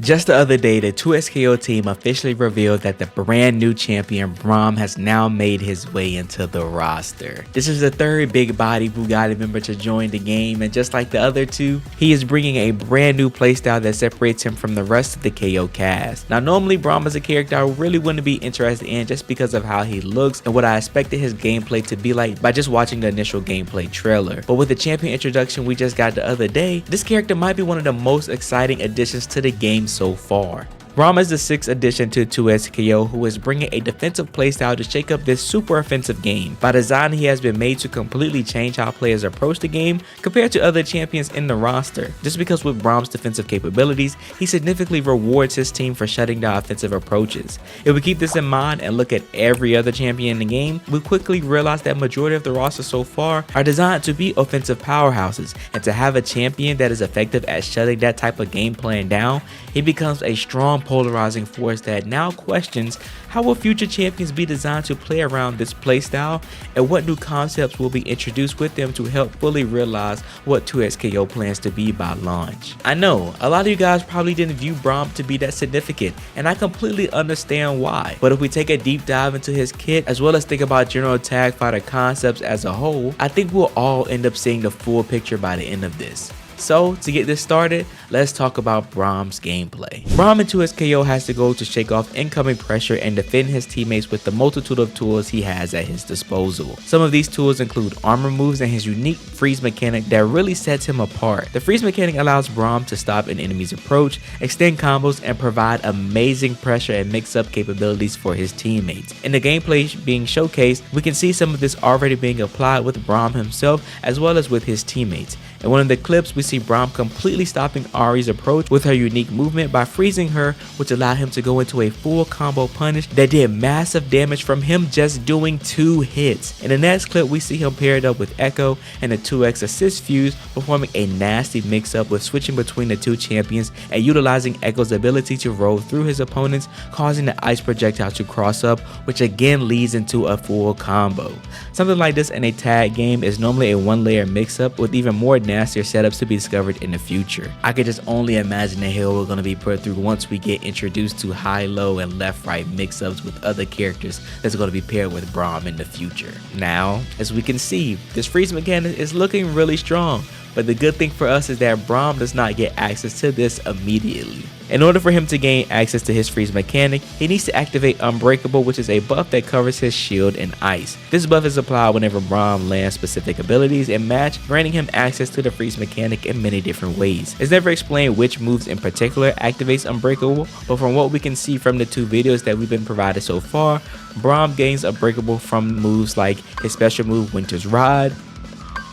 Just the other day, the 2SKO team officially revealed that the brand new champion Braum has now made his way into the roster. This is the third big body Bugatti member to join the game, and just like the other two, he is bringing a brand new playstyle that separates him from the rest of the KO cast. Now normally Braum is a character I really wouldn't be interested in just because of how he looks and what I expected his gameplay to be like by just watching the initial gameplay trailer. But with the champion introduction we just got the other day, this character might be one of the most exciting additions to the game so far. Braum is the 6th addition to 2SKO, who is bringing a defensive playstyle to shake up this super offensive game. By design, he has been made to completely change how players approach the game compared to other champions in the roster. Just because with Braum's defensive capabilities, he significantly rewards his team for shutting down offensive approaches. If we keep this in mind and look at every other champion in the game, we quickly realize that majority of the roster so far are designed to be offensive powerhouses, and to have a champion that is effective at shutting that type of game plan down, he becomes a strong polarizing force that now questions how will future champions be designed to play around this playstyle, and what new concepts will be introduced with them to help fully realize what 2SKO plans to be by launch. I know a lot of you guys probably didn't view Braum to be that significant, and I completely understand why, but if we take a deep dive into his kit as well as think about general tag fighter concepts as a whole, I think we'll all end up seeing the full picture by the end of this. So to get this started, let's talk about Braum's gameplay. Braum in 2SKO has to go to shake off incoming pressure and defend his teammates with the multitude of tools he has at his disposal. Some of these tools include armor moves and his unique freeze mechanic that really sets him apart. The freeze mechanic allows Braum to stop an enemy's approach, extend combos, and provide amazing pressure and mix-up capabilities for his teammates. In the gameplay being showcased, we can see some of this already being applied with Braum himself as well as with his teammates. In one of the clips, we see Braum completely stopping Ahri's approach with her unique movement by freezing her, which allowed him to go into a full combo punish that did massive damage from him just doing 2 hits. In the next clip, we see him paired up with Echo and a 2x assist fuse, performing a nasty mix-up with switching between the two champions and utilizing Echo's ability to roll through his opponents, causing the ice projectile to cross up, which again leads into a full combo. Something like this in a tag game is normally a 1-layer mix-up with even more nastier setups to be discovered in the future. I could just only imagine the hell we're going to be put through once we get introduced to high-low and left-right mix-ups with other characters that's going to be paired with Braum in the future. Now, as we can see, this freeze mechanic is looking really strong, but the good thing for us is that Braum does not get access to this immediately. In order for him to gain access to his freeze mechanic, he needs to activate Unbreakable, which is a buff that covers his shield and ice. This buff is applied whenever Braum lands specific abilities in match, granting him access to the freeze mechanic in many different ways. It's never explained which moves in particular activates Unbreakable, but from what we can see from the 2 videos that we've been provided so far, Braum gains Unbreakable from moves like his special move Winter's Ride,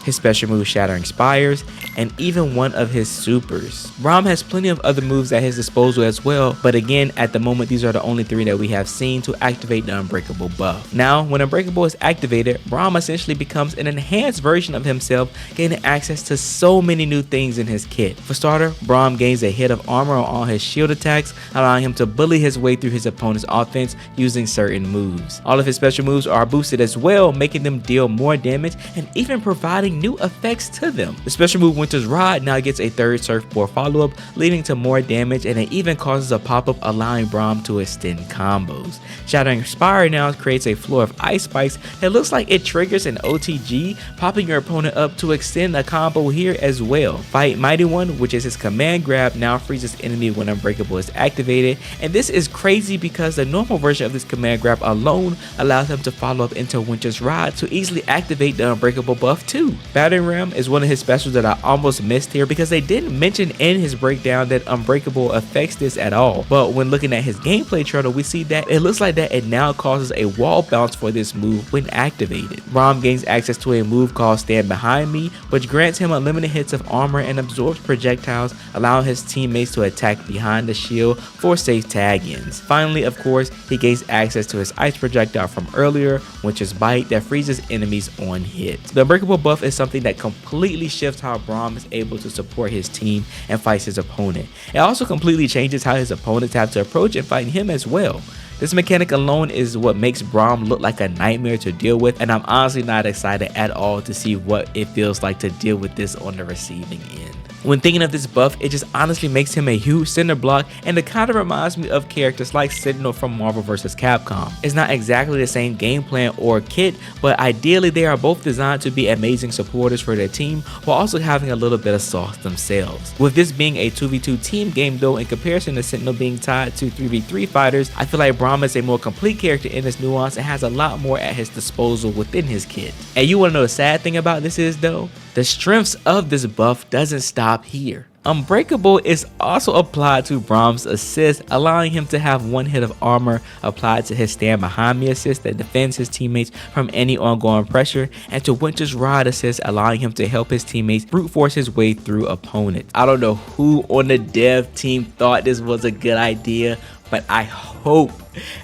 his special move Shattering Spires, and even one of his supers. Braum has plenty of other moves at his disposal as well, but again, at the moment these are the only 3 that we have seen to activate the Unbreakable buff. Now, when Unbreakable is activated, Braum essentially becomes an enhanced version of himself, gaining access to so many new things in his kit. For starter, Braum gains a hit of armor on all his shield attacks, allowing him to bully his way through his opponent's offense using certain moves. All of his special moves are boosted as well, making them deal more damage and even providing new effects to them. The special move Winter's Ride now gets a 3rd surfboard follow-up, leading to more damage, and it even causes a pop-up allowing Braum to extend combos. Shattering Spire now creates a floor of ice spikes that looks like it triggers an OTG, popping your opponent up to extend a combo here as well. Fight Mighty One, which is his command grab, now freezes enemy when Unbreakable is activated, and this is crazy because the normal version of this command grab alone allows him to follow up into Winter's Ride to easily activate the Unbreakable buff too. Battering Ram is one of his specials that I almost missed here because they didn't mention in his breakdown that Unbreakable affects this at all, but when looking at his gameplay trailer, we see that it looks like that it now causes a wall bounce for this move when activated. Braum gains access to a move called Stand Behind Me, which grants him unlimited hits of armor and absorbs projectiles, allowing his teammates to attack behind the shield for safe tag-ins. Finally, of course, he gains access to his ice projectile from earlier, which is Bite, that freezes enemies on hit. The Unbreakable buff is something that completely shifts how Braum is able to support his team and fights his opponent. It also completely changes how his opponents have to approach and fight him as well. This mechanic alone is what makes Braum look like a nightmare to deal with, and I'm honestly not excited at all to see what it feels like to deal with this on the receiving end. When thinking of this buff, it just honestly makes him a huge center block, and it kind of reminds me of characters like Sentinel from Marvel vs. Capcom. It's not exactly the same game plan or kit, but ideally they are both designed to be amazing supporters for their team while also having a little bit of sauce themselves. With this being a 2v2 team game though, in comparison to Sentinel being tied to 3v3 fighters, I feel like Braum is a more complete character in this nuance and has a lot more at his disposal within his kit. And you want to know the sad thing about this is though? The strengths of this buff doesn't stop here. Unbreakable is also applied to Braum's assist, allowing him to have one hit of armor applied to his stand behind me assist that defends his teammates from any ongoing pressure, and to Winter's Rod assist, allowing him to help his teammates brute force his way through opponents. I don't know who on the dev team thought this was a good idea, but I hope,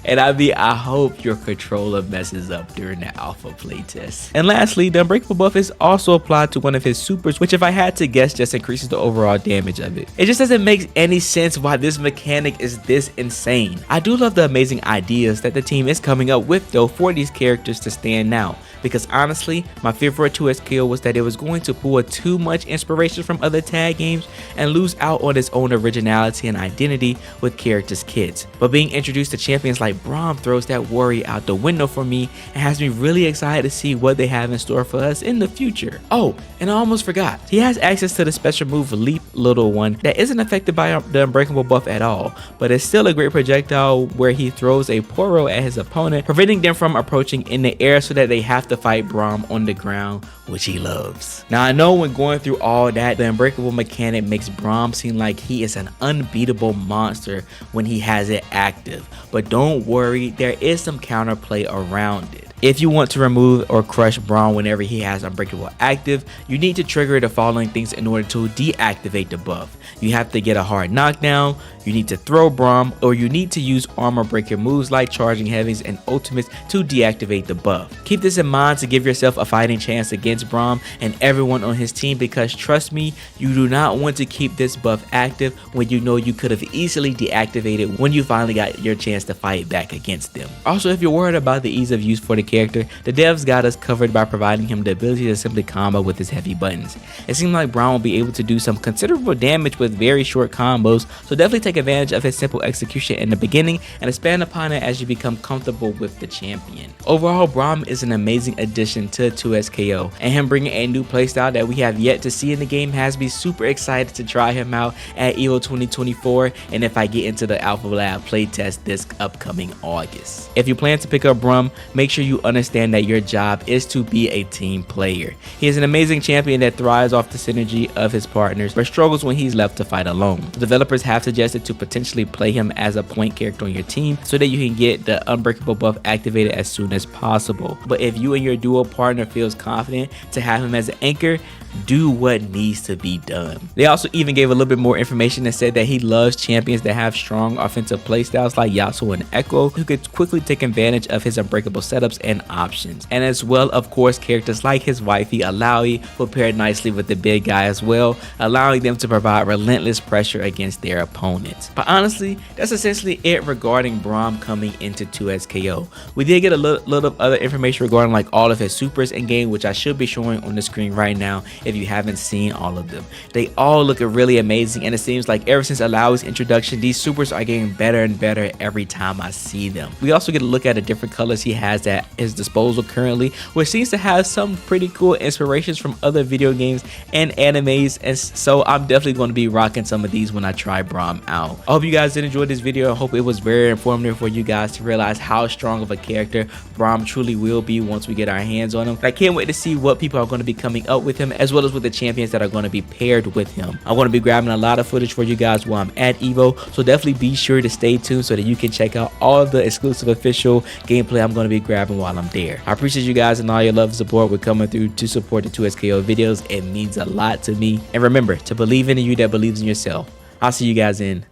and I hope your controller messes up during the alpha playtest. And lastly, the Unbreakable buff is also applied to one of his supers, which if I had to guess just increases the overall damage of it. It just doesn't make any sense why this mechanic is this insane. I do love the amazing ideas that the team is coming up with though for these characters to stand out, because honestly, my fear for a 2S KO was that it was going to pull too much inspiration from other tag games and lose out on its own originality and identity with characters' kits. But being introduced to champions like Braum throws that worry out the window for me and has me really excited to see what they have in store for us in the future. Oh, and I almost forgot, he has access to the special move Leap Little One that isn't affected by the Unbreakable buff at all, but it's still a great projectile where he throws a Poro at his opponent, preventing them from approaching in the air so that they have to fight Braum on the ground, which he loves. Now I know when going through all that, the Unbreakable mechanic makes Braum seem like he is an unbeatable monster when he has it active, but don't worry, there is some counterplay around it. If you want to remove or crush Braum whenever he has Unbreakable active, you need to trigger the following things in order to deactivate the buff. You have to get a hard knockdown, you need to throw Braum, or you need to use armor breaker moves like charging heavies and ultimates to deactivate the buff. Keep this in mind to give yourself a fighting chance against Braum and everyone on his team, because trust me, you do not want to keep this buff active when you know you could have easily deactivated when you finally got your chance to fight back against them. Also, if you're worried about the ease of use for the character, the devs got us covered by providing him the ability to simply combo with his heavy buttons. It seems like Braum will be able to do some considerable damage with very short combos, so definitely take advantage of his simple execution in the beginning and expand upon it as you become comfortable with the champion. Overall, Braum is an amazing addition to 2S KO, and him bringing a new playstyle that we have yet to see in the game has me super excited to try him out at EVO 2024, and if I get into the Alpha Lab playtest this upcoming August. If you plan to pick up Braum, make sure you understand that your job is to be a team player. He is an amazing champion that thrives off the synergy of his partners, but struggles when he's left to fight alone. The developers have suggested to potentially play him as a point character on your team so that you can get the Unbreakable buff activated as soon as possible. But if you and your duo partner feels confident to have him as an anchor, do what needs to be done. They also even gave a little bit more information and said that he loves champions that have strong offensive playstyles like Yasuo and Echo, who could quickly take advantage of his Unbreakable setups and options. And as well, of course, characters like his wifey Alawi will pair nicely with the big guy as well, allowing them to provide relentless pressure against their opponents. But honestly, that's essentially it regarding Braum coming into 2S KO. We did get a little other information regarding like all of his supers in game, which I should be showing on the screen right now if you haven't seen all of them. They all look really amazing, and it seems like ever since Alawi's introduction, these supers are getting better and better every time I see them. We also get a look at the different colors he has at his disposal currently, which seems to have some pretty cool inspirations from other video games and animes, and so I'm definitely going to be rocking some of these when I try Braum out. I hope you guys did enjoy this video. I hope it was very informative for you guys to realize how strong of a character Braum truly will be once we get our hands on him. I can't wait to see what people are going to be coming up with him, as well as with the champions that are going to be paired with him. I'm going to be grabbing a lot of footage for you guys while I'm at EVO, so definitely be sure to stay tuned so that you can check out all of the exclusive official gameplay I'm going to be grabbing while I'm there. I appreciate you guys and all your love and support with coming through to support the 2SKO videos. It means a lot to me. And remember to believe in you that believes in yourself. I'll see you guys in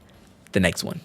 the next one.